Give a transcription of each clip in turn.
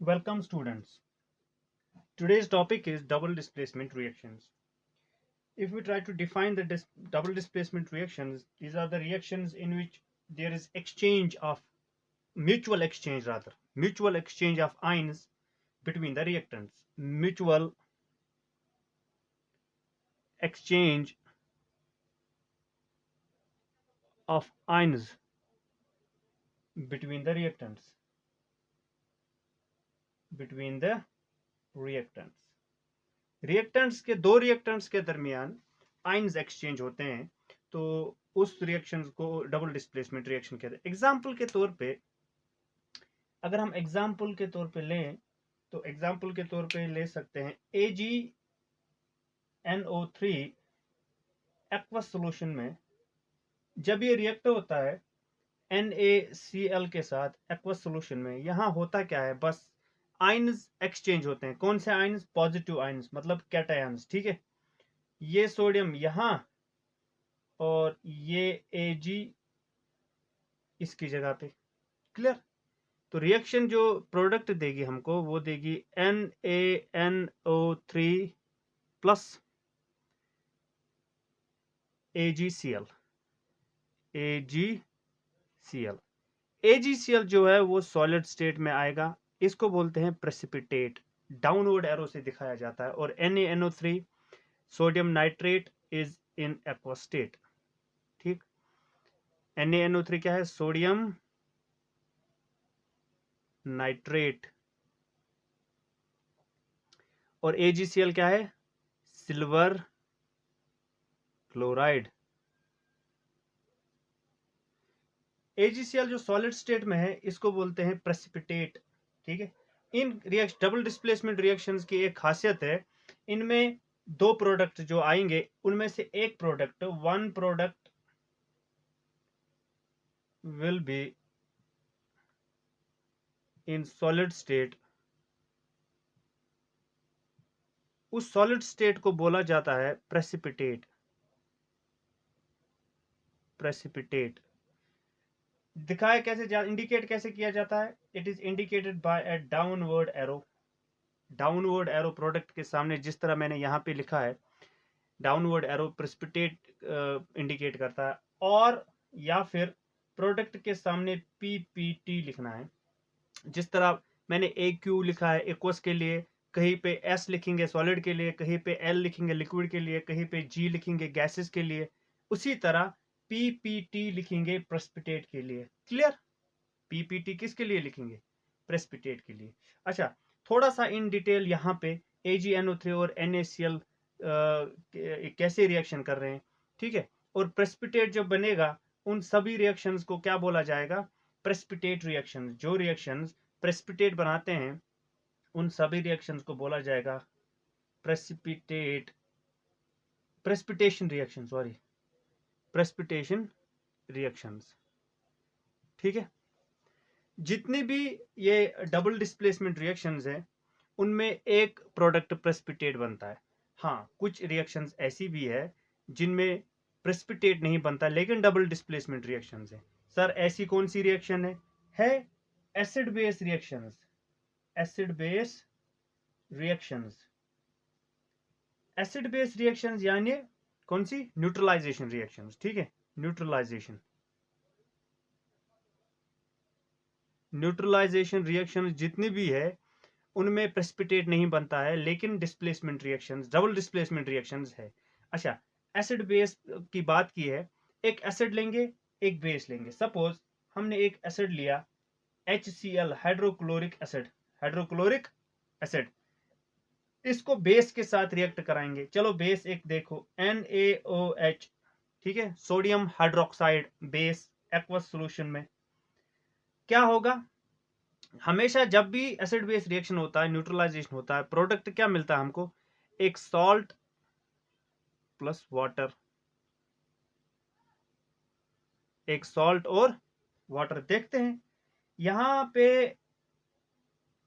Welcome students. Today's topic is double displacement reactions. If we try to define the double displacement reactions, these are the reactions in which there is mutual exchange of ions between the reactants. Mutual exchange of ions between the reactants. Between the reactants. Reactants के दरमियान ions exchange होते हैं, तो उस reaction को double displacement reaction कहते हैं। Example के तौर पे अगर हम एग्जाम्पल के तौर पे लें तो एग्जाम्पल के तौर पे ले सकते हैं AgNO3 एक्वस सोल्यूशन में जब ये रिएक्ट होता है NaCl के साथ एक्वस सोल्यूशन में, यहाँ होता क्या है, बस आयंस एक्सचेंज होते हैं। कौन से आयंस? पॉजिटिव आयंस, मतलब कैटायंस। ठीक है, ये सोडियम यहां और ये Ag इसकी जगह पे। क्लियर? तो रिएक्शन जो प्रोडक्ट देगी हमको वो देगी NaNO3 प्लस AgCl। AgCl जो है वो सॉलिड स्टेट में आएगा, इसको बोलते हैं प्रेसिपिटेट। डाउनवर्ड एरो से दिखाया जाता है। और NaNO3 sodium nitrate is in aqueous state. ठीक, NaNO3 क्या है? Sodium nitrate. और AgCl क्या है? Silver chloride. AgCl जो सॉलिड स्टेट में है इसको बोलते हैं प्रेसिपिटेट। ठीक है, इन डबल डिस्प्लेसमेंट रिएक्शंस की एक खासियत है, इनमें दो प्रोडक्ट जो आएंगे उनमें से एक product, one product will be in solid state. उस सॉलिड स्टेट को बोला जाता है प्रेसिपिटेट। दिखाया कैसे इंडिकेट कैसे किया जाता है? It is indicated by A downward arrow. Downward arrow product के सामने जिस तरह मैंने यहाँ पे लिखा है, डाउनवर्ड एरो प्रेसिपिटेट इंडिकेट करता है। और या फिर प्रोडक्ट के सामने PPT लिखना है, जिस तरह मैंने AQ लिखा है एक्वस के लिए, कहीं पे S लिखेंगे सॉलिड के लिए, कहीं पे L लिखेंगे लिक्विड के लिए, कहीं पे G लिखेंगे गैसेस के लिए, उसी तरह PPT लिखेंगे प्रेसिपिटेट के लिए। क्लियर? PPT किसके लिए लिखेंगे? प्रेसिपिटेट के लिए। अच्छा, थोड़ा सा इन डिटेल यहाँ पे AgNO3 और NaCl कैसे रिएक्शन कर रहे हैं। ठीक है, और प्रेसिपिटेट जब बनेगा उन सभी रिएक्शंस को क्या बोला जाएगा? Precipitate reactions. जो रिएक्शंस प्रेसिपिटेट बनाते हैं उन सभी रिएक्शंस को बोला जाएगा प्रेसिपिटेशन रिएक्शंस। ठीक है, जितनी भी ये डबल डिस्प्लेसमेंट रिएक्शंस हैं उनमें एक प्रोडक्ट प्रेसिपिटेट बनता है। हाँ, कुछ रिएक्शंस ऐसी भी है जिनमें प्रेसिपिटेट नहीं बनता लेकिन डबल डिस्प्लेसमेंट रिएक्शंस है। सर ऐसी कौन सी रिएक्शन है acid base reactions. Acid base reactions यानी कौन सी? Neutralisation reactions. ठीक है, न्यूट्रलाइजेशन रिएक्शंस जितनी भी है उनमें प्रेसिपिटेट नहीं बनता है लेकिन displacement reactions, double displacement reactions है। अच्छा, एसिड बेस की बात की है, एक एसिड लेंगे एक बेस लेंगे। सपोज हमने एक एसिड लिया HCl, हाइड्रोक्लोरिक एसिड, इसको बेस के साथ रिएक्ट कराएंगे। चलो बेस एक देखो, NaOH। ठीक है, sodium hydroxide base aqueous solution में। क्या होगा? हमेशा जब भी एसिड बेस रिएक्शन होता है, न्यूट्रलाइजेशन होता है, प्रोडक्ट क्या मिलता है हमको? एक सॉल्ट प्लस वाटर, एक सॉल्ट और वाटर। देखते हैं यहां पे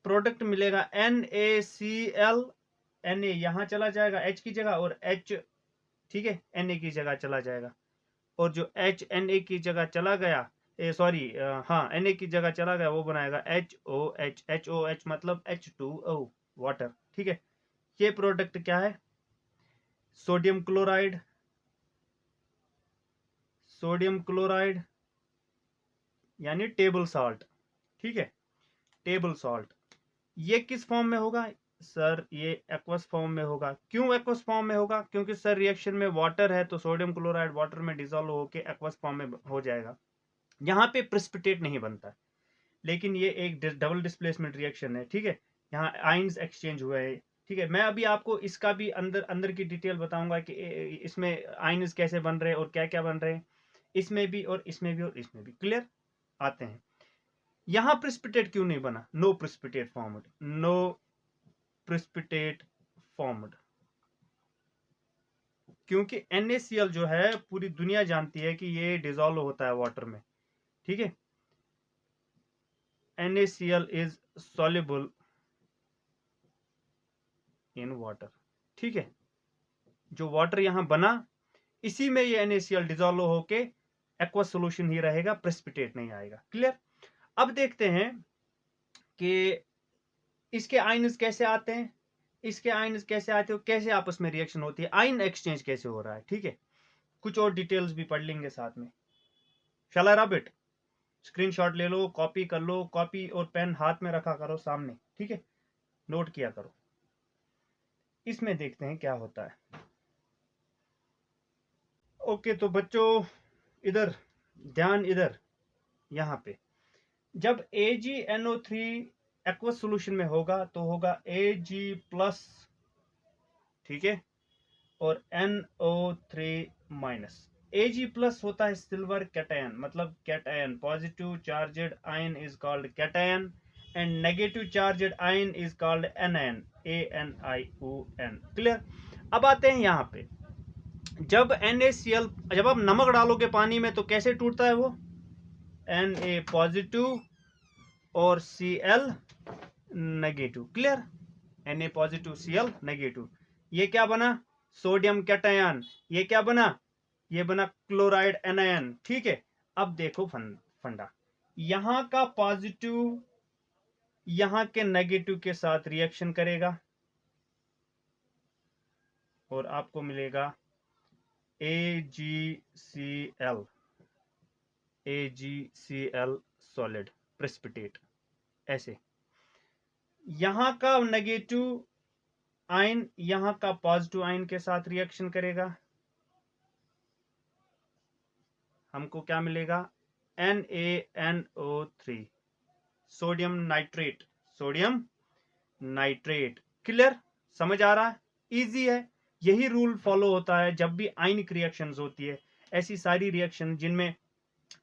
प्रोडक्ट मिलेगा NaCl। Na यहां चला जाएगा H की जगह और H, ठीक है, Na की जगह चला जाएगा। और जो H Na की जगह चला गया सॉरी, हाँ Na की जगह चला गया, वो बनाएगा HOH। HOH मतलब H2O, वाटर। ठीक है, ये प्रोडक्ट क्या है? सोडियम क्लोराइड, सोडियम क्लोराइड यानी टेबल सॉल्ट। ठीक है, टेबल सॉल्ट। ये किस फॉर्म में होगा सर? ये एक्वस फॉर्म में होगा। क्यों एक्वस फॉर्म में होगा? क्योंकि सर रिएक्शन में वाटर है, तो सोडियम क्लोराइड वाटर में डिसॉल्व होकर एक्वस फॉर्म में हो जाएगा। यहाँ पे प्रेसिपिटेट नहीं बनता है, लेकिन ये एक डबल डिस्प्लेसमेंट रिएक्शन है। ठीक है, यहाँ आयंस एक्सचेंज हुए हैं। ठीक है, मैं अभी आपको इसका भी अंदर अंदर की डिटेल बताऊंगा कि इसमें आयंस कैसे बन रहे हैं और क्या क्या बन रहे हैं, इसमें भी और इसमें भी और इसमें भी। क्लियर? आते हैं, यहां प्रेसिपिटेट क्यों नहीं बना? No precipitate formed, no precipitate formed, क्योंकि NaCl जो है पूरी दुनिया जानती है कि ये डिसॉल्व होता है वाटर में। ठीक है, NaCl is soluble in water. ठीक है, जो वाटर यहां बना, इसी में ये NaCl डिसॉल्व होके एक्वा सोल्यूशन ही रहेगा, प्रेसिपिटेट नहीं आएगा। क्लियर? अब देखते हैं कि इसके आयन्स कैसे आते हैं, इसके आयन्स कैसे आते हो, कैसे आपस में रिएक्शन होती है, आयन एक्सचेंज कैसे हो रहा है। ठीक है, कुछ और डिटेल्स भी पढ़ लेंगे साथ में। शैल आई रब इट? स्क्रीनशॉट ले लो, कॉपी कर लो, कॉपी और पेन हाथ में रखा करो सामने। ठीक है, नोट किया करो। इसमें देखते हैं क्या होता है। ओके, तो बच्चों इधर ध्यान, इधर यहां पे जब AgNO3 एक्वस सोल्यूशन में होगा तो होगा Ag+, ठीक है, और NO3-। Ag+ होता है सिल्वर कैटायन, मतलब cation, positive charged ion is called cation and negative charged ion is called anion, ANiON। Clear? अब आते हैं यहाँ पे, जब NaCl, जब आप नमक डालोगे पानी में तो कैसे टूटता है वो? Na पॉजिटिव और Cl negative. Clear? Na positive Cl negative. ये क्या बना? Sodium cation. ये क्या बना? ये बना क्लोराइड एनायन। ठीक है, अब देखो फंडा, यहां का पॉजिटिव यहां के नेगेटिव के साथ रिएक्शन करेगा और आपको मिलेगा AgCl, AgCl सॉलिड प्रेसिपिटेट। ऐसे यहां का नेगेटिव आयन यहां का पॉजिटिव आयन के साथ रिएक्शन करेगा, हमको क्या मिलेगा? NaNO3, sodium nitrate, sodium nitrate. Clear? समझ आ रहा है? इजी है। यही रूल फॉलो होता है जब भी आयनिक रिएक्शंस होती है। ऐसी सारी रिएक्शन जिनमें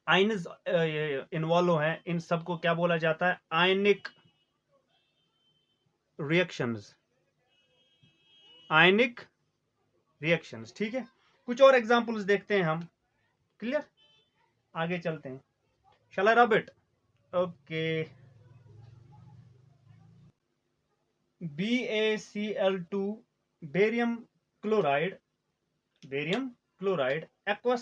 आयन्स इन्वॉल्व हैं, इन सबको क्या बोला जाता है? आयनिक रिएक्शंस, आयनिक रिएक्शंस। ठीक है, कुछ और एग्जांपल्स देखते हैं हम। क्लियर? आगे चलते हैं। Shall I rub it? Okay, BaCl2 barium chloride, barium chloride aqueous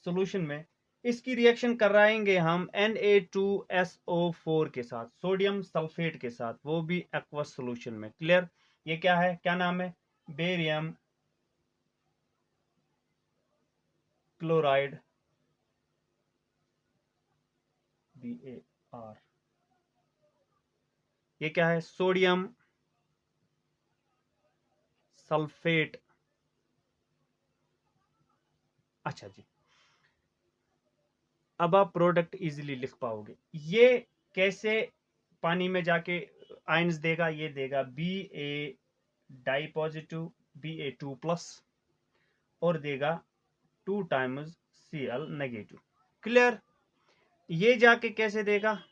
solution में, इसकी रिएक्शन कराएंगे हम Na2SO4 के साथ, सोडियम सल्फेट के साथ, वो भी एक्वस सॉल्यूशन में। क्लियर? ये क्या है, क्या नाम है? Barium chloride, BaR। ये क्या है? Sodium sulphate. अच्छा जी, अब आप प्रोडक्ट इजीली लिख पाओगे। ये कैसे पानी में जाके आयंस देगा? ये देगा Ba डाई पॉजिटिव, Ba2+ और देगा 2 टाइम्स Cl नेगेटिव। क्लियर? ये जाके कैसे देगा?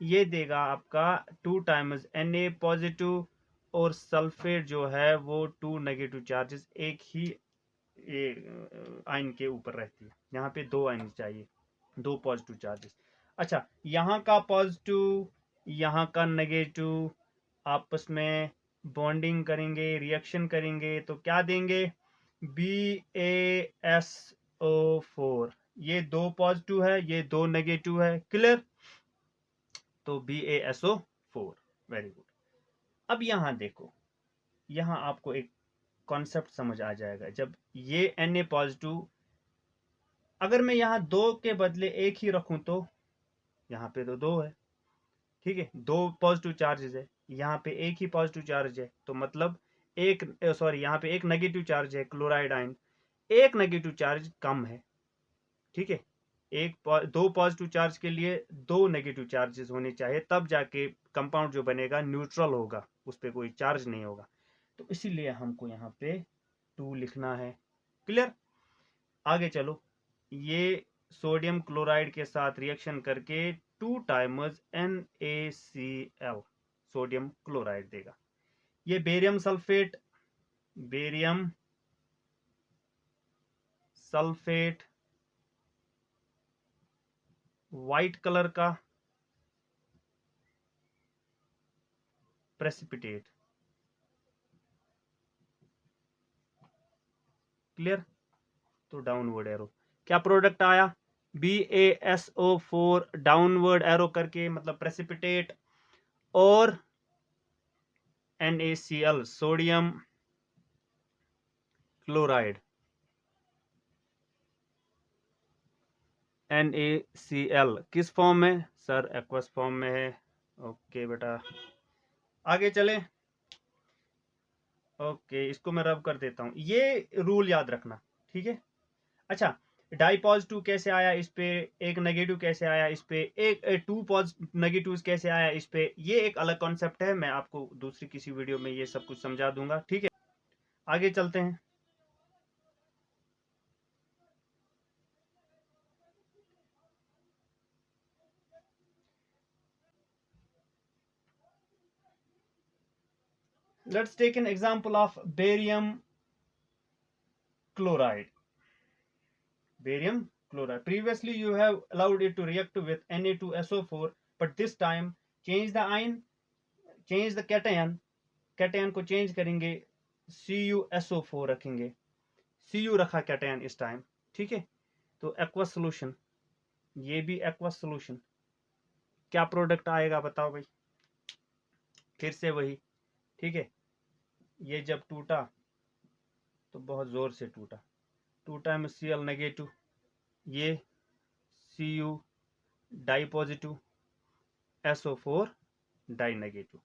ये देगा आपका 2 टाइम्स Na पॉजिटिव और सल्फेट जो है वो 2 नेगेटिव चार्जेस एक ही आयन के ऊपर रहती है। यहाँ पे 2 आयन चाहिए, 2 पॉजिटिव चार्जेस। अच्छा, यहाँ का पॉजिटिव यहाँ का नेगेटिव आपस में बॉन्डिंग करेंगे, रिएक्शन करेंगे, तो क्या देंगे? BaSO4, ये 2 पॉजिटिव है, ये 2 नेगेटिव है, क्लियर। तो BaSO4, वेरी गुड। अब यहां देखो, यहां आपको एक कॉन्सेप्ट समझ आ जाएगा। जब ये Na पॉजिटिव, अगर मैं यहाँ 2 के बदले 1 ही रखूं तो यहाँ पे तो 2 है, ठीक है, 2 पॉजिटिव चार्जेस है, यहाँ पे एक ही पॉजिटिव चार्ज है, तो मतलब एक, सॉरी, यहाँ पे एक नेगेटिव चार्ज है, क्लोराइड आयन, एक नेगेटिव चार्ज कम है, ठीक है। दो पॉजिटिव चार्ज के लिए 2 नेगेटिव चार्जेस होने चाहिए, तब जाके कंपाउंड जो बनेगा न्यूट्रल होगा, उस पर कोई चार्ज नहीं होगा। तो इसीलिए हमको यहाँ पे 2 लिखना है, क्लियर। आगे चलो, ये सोडियम क्लोराइड के साथ रिएक्शन करके 2 टाइम्स NaCl सोडियम क्लोराइड देगा। ये barium sulphate, barium sulphate white colour का प्रेसिपिटेट, क्लियर। तो डाउनवर्ड एरो, क्या प्रोडक्ट आया, BaSO4 डाउनवर्ड एरो करके, मतलब प्रेसिपिटेट, और NaCl सोडियम क्लोराइड, NaCl किस फॉर्म में सर, एक्वस फॉर्म में है। ओके बेटा, आगे चले। ओके, इसको मैं रब कर देता हूं, ये रूल याद रखना, ठीक है। अच्छा, डाई पॉजिटिव कैसे आया इस पे, एक नेगेटिव कैसे आया इस पे, एक 2 पॉजिटिव नेगेटिव कैसे आया इस पे, ये एक अलग कॉन्सेप्ट है, मैं आपको दूसरी किसी वीडियो में ये सब कुछ समझा दूंगा, ठीक है। आगे चलते हैं। Let's take an example of barium chloride. Barium chloride. Previously, you have allowed it to react with Na2SO4, but this time change the ion, change the cation. Cation को चेंज करेंगे, CuSO4 रखेंगे, Cu रखा cation इस time, ठीक है। तो aqueous solution, ये भी एक्वस सोल्यूशन, क्या प्रोडक्ट आएगा बताओ भाई। फिर से वही, ठीक है। ये जब टूटा तो बहुत जोर से टूटा, 2 टाइम Cl नेगेटिव, ये Cu di positive, SO4 di negative,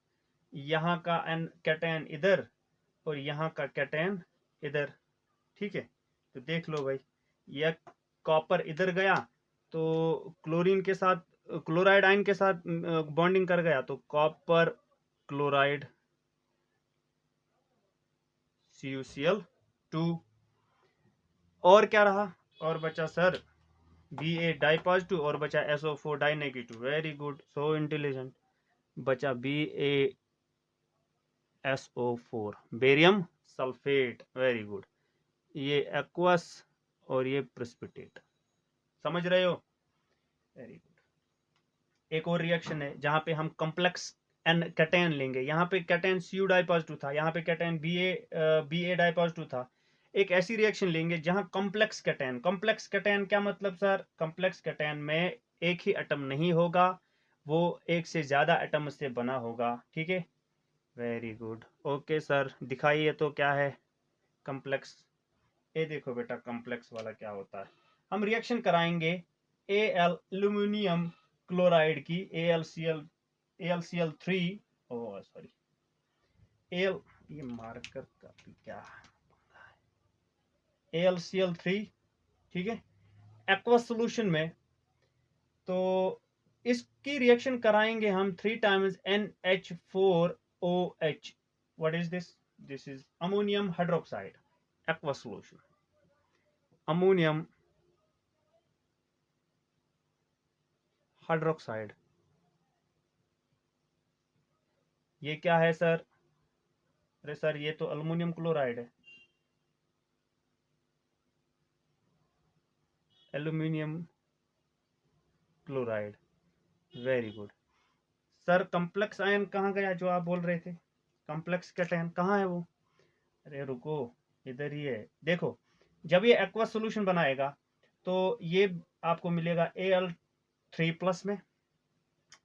यहाँ का एन कैटायन इधर और यहाँ का कैटायन इधर, ठीक है। तो देख लो भाई, यह कॉपर इधर गया तो क्लोरीन के साथ, क्लोराइड आयन के साथ बॉन्डिंग कर गया, तो कॉपर क्लोराइड CuCl2, और क्या रहा, और बचा सर Ba डाई पॉजिटिव, और बचा SO4 di negative, very good, so intelligent, बचा BaSO4 barium sulphate, very good. ये एक्वस और ये प्रेसिपिटेट, समझ रहे हो, वेरी गुड। एक और रिएक्शन है जहां पे हम कॉम्प्लेक्स एन कैटायन लेंगे, यहाँ पे कैटायन Cu डाई पॉजिटिव था, यहाँ पे कैटायन Ba डाई पॉजिटिव था। एक ऐसी रिएक्शन लेंगे जहां कॉम्प्लेक्स कैटायन, कॉम्प्लेक्स कैटायन क्या मतलब सर, कॉम्प्लेक्स कैटायन में एक ही एटम नहीं होगा, वो एक से ज्यादा एटम से बना होगा, ठीक है, वेरी गुड। ओके सर, दिखाइए तो क्या है कॉम्प्लेक्स। ये देखो बेटा, कॉम्प्लेक्स वाला क्या होता है, हम रिएक्शन कराएंगे एल्यूमिनियम क्लोराइड की, AlCl3, ओ सॉरी, एल, ये मार्कर का क्या, AlCl3, ठीक है, एक्वस सोल्यूशन में। तो इसकी रिएक्शन कराएंगे हम 3 times NH4OH, what is this, this is ammonium hydroxide, aqueous solution, ammonium hydroxide. ये क्या है सर, अरे सर ये तो अल्युमिनियम क्लोराइड है, aluminium chloride, very good. Sir complex ion कहाँ गया जो आप बोल रहे थे, कॉम्प्लेक्स कैटायन कहाँ है वो, अरे रुको, इधर ही है, देखो। जब ये एक्वस सॉल्यूशन बनाएगा तो ये आपको मिलेगा Al3+ में,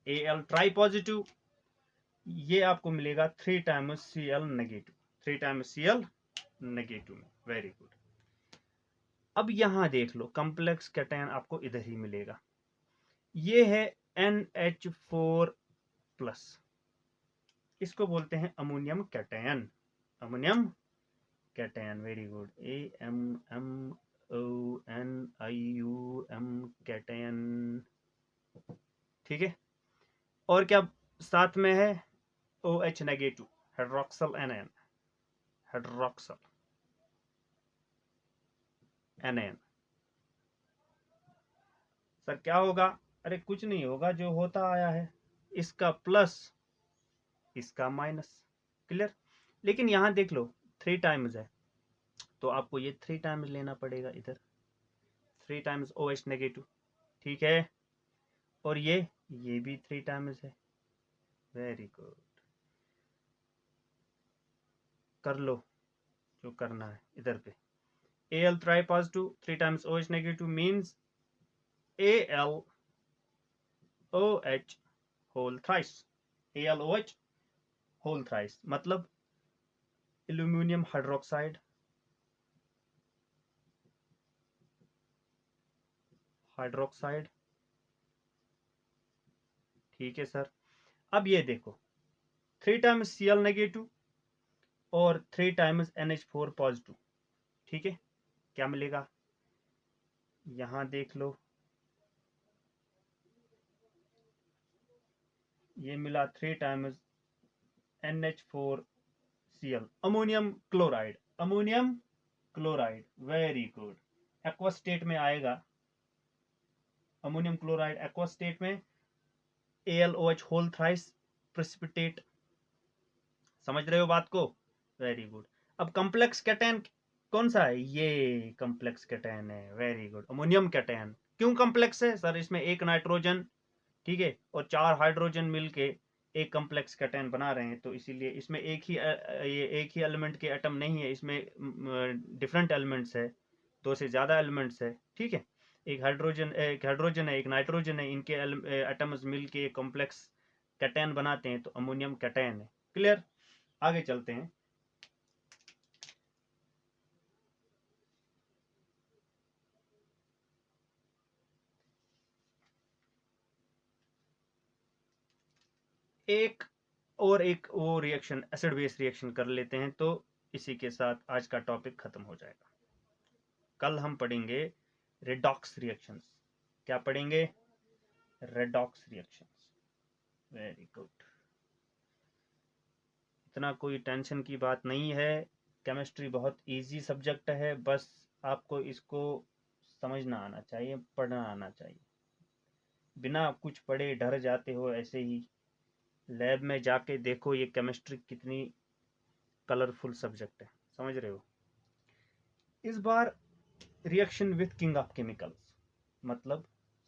Al ट्राई पॉजिटिव, ये आपको मिलेगा 3 times Cl negative, 3 times Cl negative में। Very good. अब यहां देख लो कॉम्प्लेक्स कैटायन आपको इधर ही मिलेगा, ये है NH4+, इसको बोलते हैं ammonium cation, ammonium cation. Very good, AMMONIUM cation, ठीक है। और क्या साथ में है, OH negative, hydroxyl anion, hydroxyl anion. Sir क्या होगा, अरे कुछ नहीं होगा, जो होता आया है, इसका प्लस इसका माइनस, क्लियर। लेकिन यहां देख लो 3 टाइम्स है, तो आपको ये 3 टाइम्स लेना पड़ेगा इधर, 3 टाइम्स OH नेगेटिव, ठीक है। और ये भी 3 टाइम्स है। वेरी गुड, कर लो जो करना है इधर पे। Al tri positive 3 times OH negative means AlOH whole thrice, AlOH whole thrice मतलब एल्यूमिनियम हाइड्रोक्साइड, हाइड्रोक्साइड, ठीक है सर। अब ये देखो 3 टाइम्स Cl नेगेटिव और 3 टाइम्स NH4 पॉजिटिव, ठीक है। क्या मिलेगा, यहां देख लो, ये मिला 3 times NH4Cl, ammonium chloride, ammonium chloride. Very good, aqua state में आएगा अमोनियम क्लोराइड, एक्वा स्टेट में AlOH होल थ्राइस प्रेसिपिटेट, समझ रहे हो बात को। Very good. अब कॉम्प्लेक्स कैटायन कौन सा है, ये कॉम्प्लेक्स कैटायन है। Very good, ammonium cation. क्यों कॉम्प्लेक्स है सर, इसमें एक नाइट्रोजन, ठीक है, और 4 हाइड्रोजन मिलके एक कॉम्प्लेक्स कैटायन बना रहे हैं, तो इसीलिए इसमें ये एक ही एलिमेंट के एटम नहीं है, इसमें डिफरेंट एलिमेंट्स है, 2 से ज्यादा एलिमेंट्स है, ठीक है। एक हाइड्रोजन है, एक नाइट्रोजन है, इनके एटम्स मिलके एक कॉम्प्लेक्स कैटायन बनाते हैं, तो अमोनियम कैटायन है। क्लियर, आगे चलते हैं। एक एक वो रिएक्शन, एसिड बेस रिएक्शन कर लेते हैं, तो इसी के साथ आज का टॉपिक खत्म हो जाएगा। कल हम पढ़ेंगे रेडॉक्स रिएक्शंस। क्या पढ़ेंगे, रेडॉक्स रिएक्शंस। वेरी गुड, इतना कोई टेंशन की बात नहीं है, केमिस्ट्री बहुत इजी सब्जेक्ट है, बस आपको इसको समझना आना चाहिए, पढ़ना आना चाहिए। बिना कुछ पढ़े डर जाते हो ऐसे ही, लैब में जाके देखो ये केमिस्ट्री कितनी कलरफुल सब्जेक्ट है, समझ रहे हो। इस बार reaction with king of chemicals, मतलब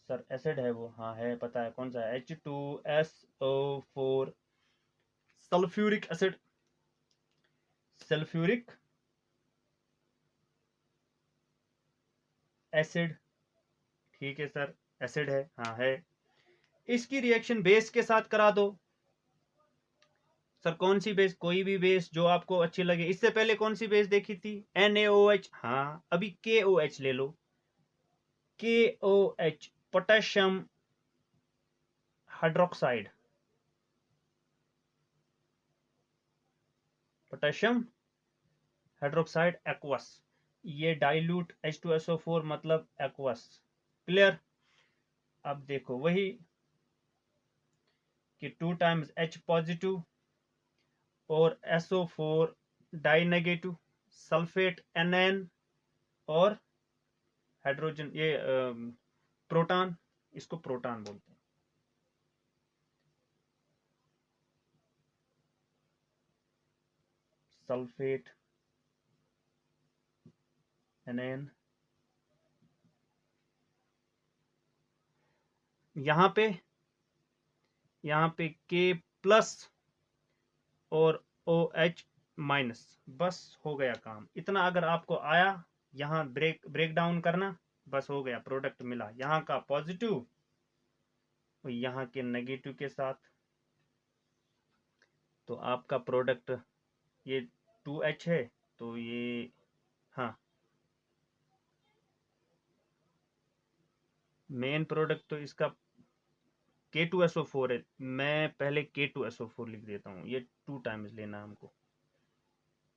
सर एसिड है वो, हाँ है, पता है कौन सा है, H2SO4 sulphuric acid, sulphuric acid, ठीक है सर, एसिड है, हाँ है। इसकी रिएक्शन बेस के साथ करा दो। सर कौन सी बेस, कोई भी बेस जो आपको अच्छी लगे। इससे पहले कौन सी बेस देखी थी, NaOH, हाँ, अभी KOH ले लो, KOH potassium hydroxide, potassium hydroxide aqueous, ये डाइल्यूट H2SO4 मतलब एक्वस। क्लियर। अब देखो वही कि 2 टाइम्स H पॉजिटिव और SO4 di negative, sulphate NN और हाइड्रोजन, ये प्रोटॉन, इसको प्रोटॉन बोलते हैं। सल्फेट NN, यहाँ पे K+ और OH माइनस, बस हो गया काम। इतना अगर आपको आया, यहाँ ब्रेक डाउन करना, बस हो गया, प्रोडक्ट मिला, यहाँ का पॉजिटिव और यहाँ के नेगेटिव के साथ। तो आपका प्रोडक्ट ये 2H है, तो ये हाँ मेन प्रोडक्ट तो इसका K2SO4 है। मैं पहले K2SO4 लिख देता हूँ, ये 2 टाइम्स लेना हमको,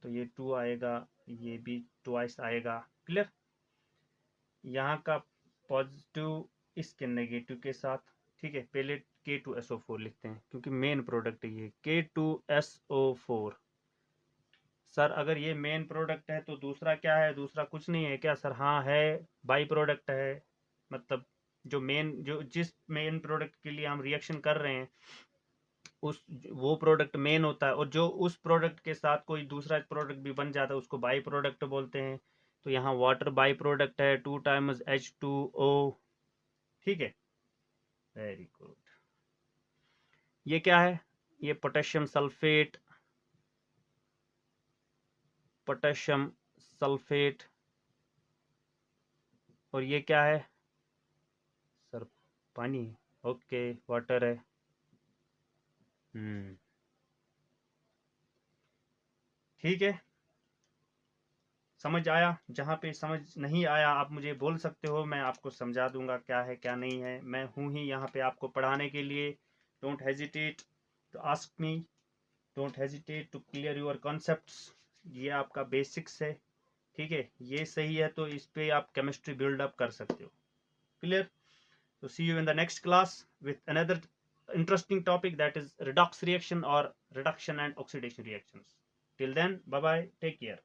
तो ये 2 आएगा, ये भी ट्वाइस आएगा। क्लियर? यहाँ का पॉजिटिव इसके नेगेटिव के साथ। ठीक है, पहले K2SO4 लिखते हैं क्योंकि मेन प्रोडक्ट है ये K2SO4। सर अगर ये मेन प्रोडक्ट है तो दूसरा क्या है? दूसरा कुछ नहीं है क्या सर? हाँ है, बाई प्रोडक्ट है। मतलब जो जिस मेन प्रोडक्ट के लिए हम रिएक्शन कर रहे हैं उस वो प्रोडक्ट मेन होता है, और जो उस प्रोडक्ट के साथ कोई दूसरा प्रोडक्ट भी बन जाता है उसको बाई प्रोडक्ट बोलते हैं। तो यहाँ वाटर बाई प्रोडक्ट है, 2 टाइम्स H2O। ठीक है, वेरी गुड। ये क्या है? ये पोटेशियम सल्फेट, पोटेशियम सल्फेट। और ये क्या है सर? पानी। ओके, वाटर है। ठीक है, समझ आया? जहाँ पे समझ नहीं आया आप मुझे बोल सकते हो, मैं आपको समझा दूंगा क्या है क्या नहीं है। मैं हूँ ही यहाँ पे आपको पढ़ाने के लिए। Don't hesitate to ask me, don't hesitate to clear your concepts. ये आपका बेसिक्स है। ठीक है, ये सही है तो इस पे आप केमिस्ट्री बिल्डअप कर सकते हो। क्लियर? तो see you in the next class with another interesting topic, that is redox reaction or reduction and oxidation reactions. Till then, bye bye, take care.